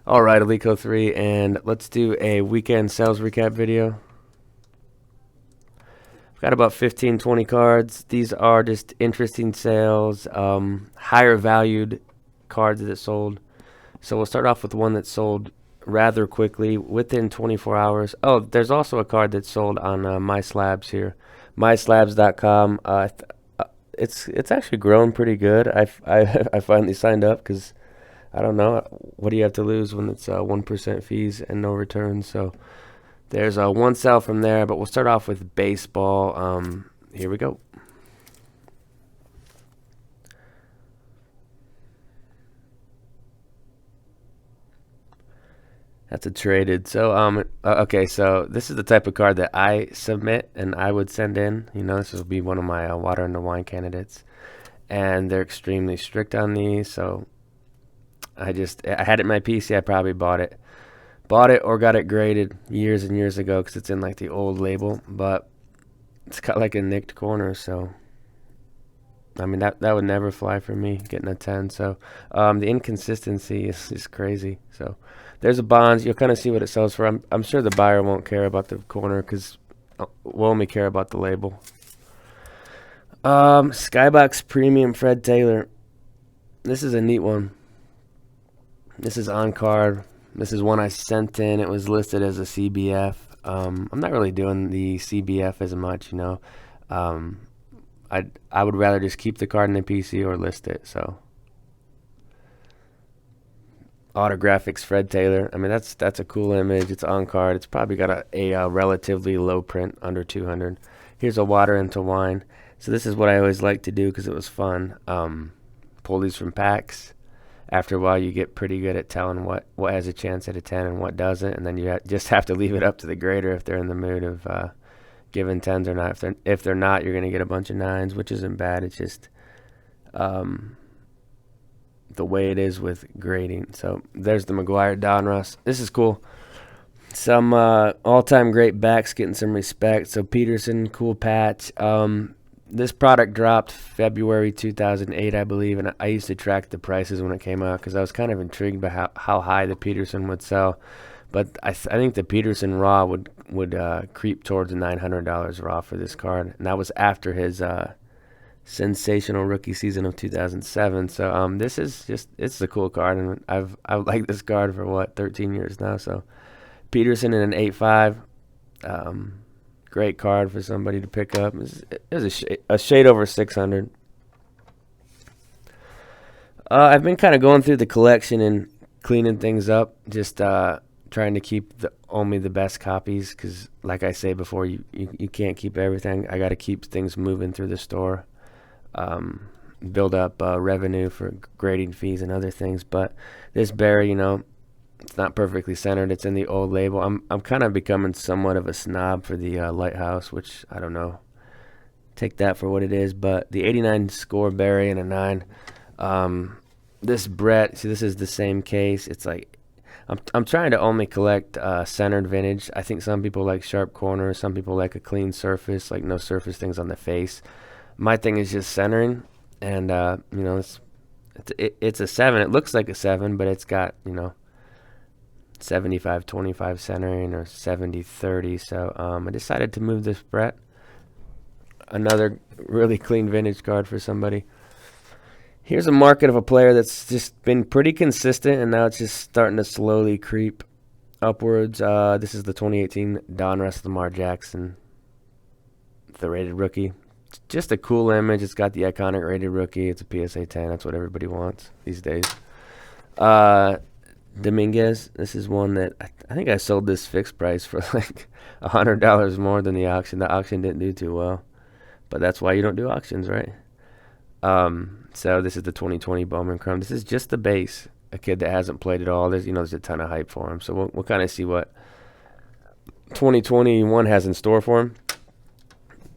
All right, Alico 3, and let's do a weekend sales recap video. I've got about 15, 20 cards. These are just interesting sales, higher valued cards that sold. So we'll start off with one that sold rather quickly, within 24 hours. Oh, there's also a card that sold on MySlabs here, myslabs.com. It's actually grown pretty good. I finally signed up because I don't know. What do you have to lose when it's 1% fees and no returns? So there's one sell from there, but we'll start off with baseball. Here we go. That's a traded. So okay. So this is the type of card that I submit and I would send in. This will be one of my water and the wine candidates, and they're extremely strict on these. So I had it in my PC. I probably bought it or got it graded years and years ago because it's in like the old label, but it's got like a nicked corner. So I mean that would never fly for me getting a 10. So the inconsistency is crazy. So there's a bonds. You'll kind of see what it sells for. I'm sure the buyer won't care about the corner because we'll only care about the label. Skybox Premium Fred Taylor. This is a neat one. This is on card. This is one I sent in. It was listed as a CBF. I'm not really doing the CBF as much, I would rather just keep the card in the PC or list it. So Autographics Fred Taylor. I mean that's a cool image. It's on card. It's probably got a relatively low print, under 200. Here's a water into wine. So this is what I always like to do because it was fun. Pull these from packs. After a while, you get pretty good at telling what has a chance at a 10 and what doesn't, and then you just have to leave it up to the grader if they're in the mood of giving 10s or not. If they're not, you're going to get a bunch of 9s, which isn't bad. It's just the way it is with grading. So there's the McGuire Donruss. This is cool. Some all-time great backs getting some respect. So Peterson, cool patch. This product dropped February 2008, I believe, and I used to track the prices when it came out because I was kind of intrigued by how high the Peterson would sell. But I think the Peterson raw would creep towards $900 raw for this card, and that was after his sensational rookie season of 2007. So this is it's a cool card, and I've liked this card for 13 years now. So Peterson in an 8.5. Great card for somebody to pick up. It's a shade over 600. I've been kind of going through the collection and cleaning things up, just trying to keep only the best copies because, like I say before, you can't keep everything. I got to keep things moving through the store, build up revenue for grading fees and other things. But this Barry, it's not perfectly centered. It's in the old label. I'm kind of becoming somewhat of a snob for the Lighthouse, which I don't know. Take that for what it is. But the 89 score Barry and a 9. This Brett, see, this is the same case. It's like I'm trying to only collect centered vintage. I think some people like sharp corners. Some people like a clean surface, like no surface things on the face. My thing is just centering, and it's a 7. It looks like a 7, but it's got 75-25 centering or 70-30. So I decided to move this Brett. Another really clean vintage card for somebody. Here's a market of a player that's just been pretty consistent, and now it's just starting to slowly creep upwards. This is the 2018 Donruss Lamar Jackson, the rated rookie. Just a cool image. It's got the iconic rated rookie. It's a PSA 10. That's what everybody wants these days. Dominguez. This is one that I think I sold this fixed price for like $100 more than the auction. The auction didn't do too well, but that's why you don't do auctions, right? So this is the 2020 Bowman Chrome. This is just the base. A kid that hasn't played at all. There's a ton of hype for him. So we'll kind of see what 2021 has in store for him.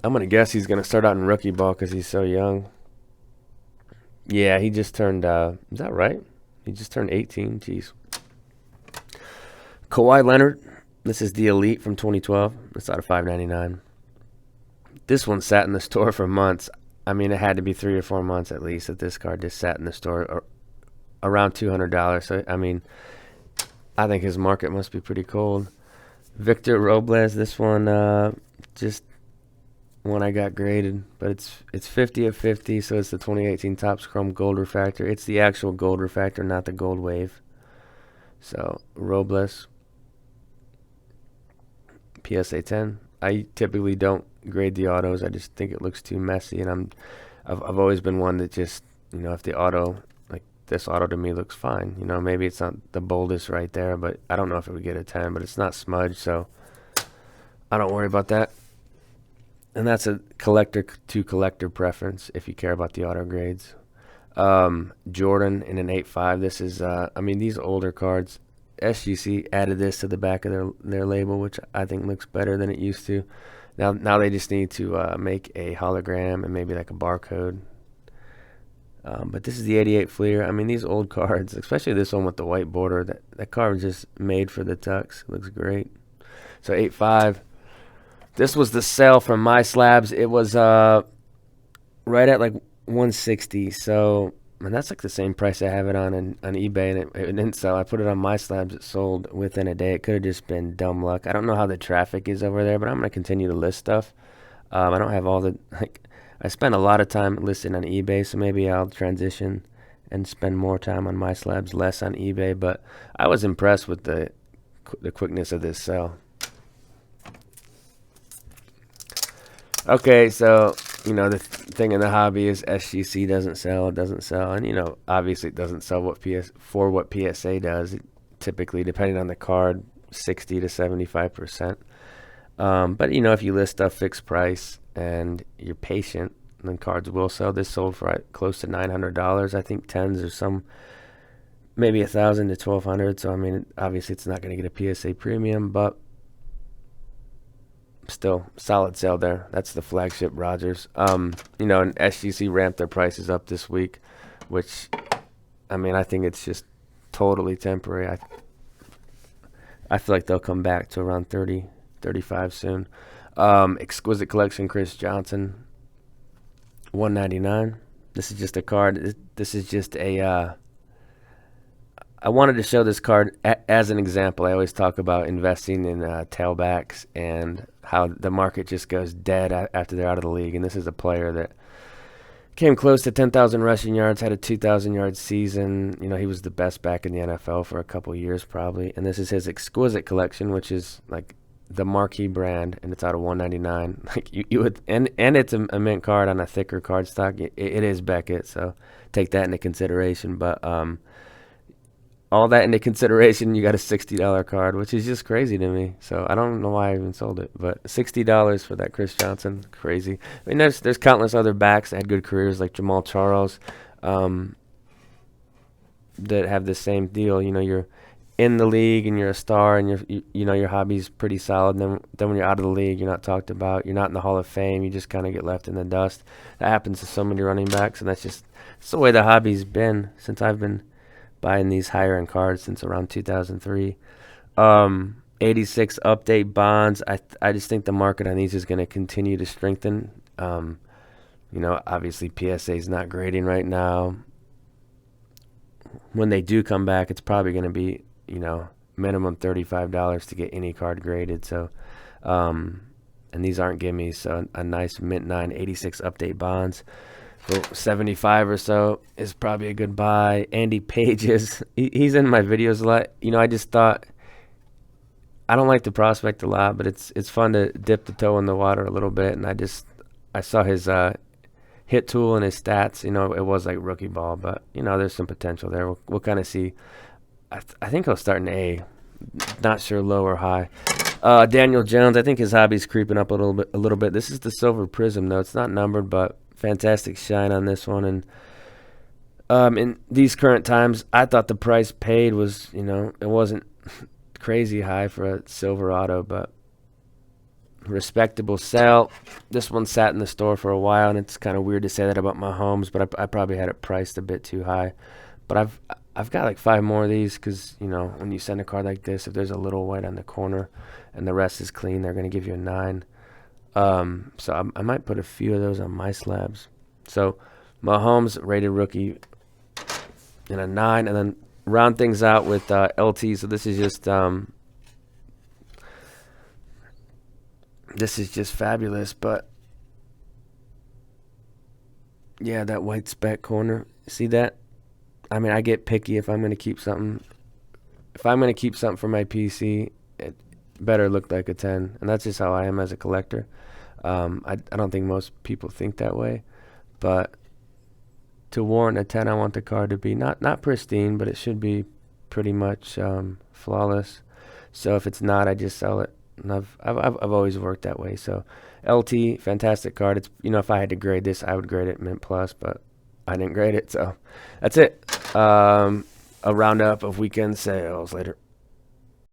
I'm gonna guess he's gonna start out in rookie ball because he's so young. Yeah, he just turned. Is that right? He just turned 18. Jeez. Kawhi Leonard. This is the Elite from 2012. It's out of $5.99. This one sat in the store for months. I mean, it had to be 3 or 4 months at least that this card just sat in the store, or around $200. So I mean, I think his market must be pretty cold. Victor Robles, this one, just one I got graded, but it's 50 of 50, so it's the 2018 Topps Chrome Gold Refractor. It's the actual Gold Refractor, not the Gold Wave. So Robles, PSA 10. I typically don't grade the autos. I just think it looks too messy, and I've always been one that just, if the auto, like this auto to me looks fine. Maybe it's not the boldest right there, but I don't know if it would get a 10, but it's not smudged, so I don't worry about that. And that's a collector to collector preference if you care about the auto grades. Jordan in an 8.5. This is, these older cards, SGC added this to the back of their label, which I think looks better than it used to. Now they just need to make a hologram and maybe like a barcode. But this is the 88 Fleer. These old cards, especially this one with the white border, that card was just made for the Tux. It looks great. So 8.5. This was the sale from My Slabs. It was right at like 160. So, and that's like the same price I have it on eBay, and it didn't sell. I put it on My Slabs. It sold within a day. It could have just been dumb luck. I don't know how the traffic is over there, but I'm gonna continue to list stuff. I don't have all the I spend a lot of time listing on eBay, so maybe I'll transition and spend more time on My Slabs, less on eBay. But I was impressed with the quickness of this sale. Okay, so, the thing in the hobby is SGC doesn't sell, and, obviously it doesn't sell what PSA does. Typically, depending on the card, 60 to 75%. But, if you list stuff fixed price and you're patient, then cards will sell. This sold for close to $900. I think 10s or some, maybe $1,000 to $1,200. So, obviously it's not going to get a PSA premium, but still solid sale there. That's the flagship Rogers. And SGC ramped their prices up this week, which I think it's just totally temporary. I feel like they'll come back to around 30, 35 soon. Exquisite Collection Chris Johnson, $199. This is just a card. This is just a I wanted to show this card as an example. I always talk about investing in tailbacks and how the market just goes dead after they're out of the league. And this is a player that came close to 10,000 rushing yards, had a 2,000-yard season. He was the best back in the NFL for a couple years probably. And this is his Exquisite Collection, which is like the marquee brand, and it's out of $199. Like you would, and it's a mint card on a thicker card stock. It is Beckett, so take that into consideration. But all that into consideration, you got a $60 card, which is just crazy to me. So I don't know why I even sold it, but $60 for that Chris Johnson, crazy. There's countless other backs that had good careers, like Jamal Charles, that have the same deal. You're in the league and you're a star, and your hobby's pretty solid. And then when you're out of the league, you're not talked about. You're not in the Hall of Fame. You just kind of get left in the dust. That happens to so many running backs, and that's the way the hobby's been since I've been buying these higher end cards since around 2003. 86 update bonds. I just think the market on these is going to continue to strengthen. Obviously PSA is not grading right now. When they do come back, it's probably going to be, minimum $35 to get any card graded. So, and these aren't gimmies. So a nice mint 9 86 update bonds for 75 or so is probably a good buy. Andy Pages, he's in my videos a lot. I just thought, I don't like the prospect a lot, but it's fun to dip the toe in the water a little bit. And I saw his hit tool and his stats. It was like rookie ball, but there's some potential there. We'll kind of see. I think he'll start in A. Not sure low or high. Daniel Jones, I think his hobby's creeping up a little bit. This is the Silver Prism though. It's not numbered, but fantastic shine on this one. And in these current times, I thought the price paid was, it wasn't crazy high for a silver auto, but respectable sale. This one sat in the store for a while, and it's kind of weird to say that about Mahomes, but I probably had it priced a bit too high. But I've got like 5 more of these because, when you send a card like this, if there's a little white on the corner and the rest is clean, they're going to give you a 9. So I might put a few of those on My Slabs. So Mahomes rated rookie in a 9, and then round things out with LT. So this is just fabulous. But yeah, that white speck corner. See that? I mean, I get picky if I'm going to keep something. If I'm going to keep something for my PC, it better look like a 10. And that's just how I am as a collector. I don't think most people think that way. But to warrant a 10, I want the card to be not pristine, but it should be pretty much flawless. So if it's not, I just sell it. And I've always worked that way. So LT, fantastic card. It's, if I had to grade this, I would grade it Mint Plus, but I didn't grade it. So that's it. A roundup of weekend sales later.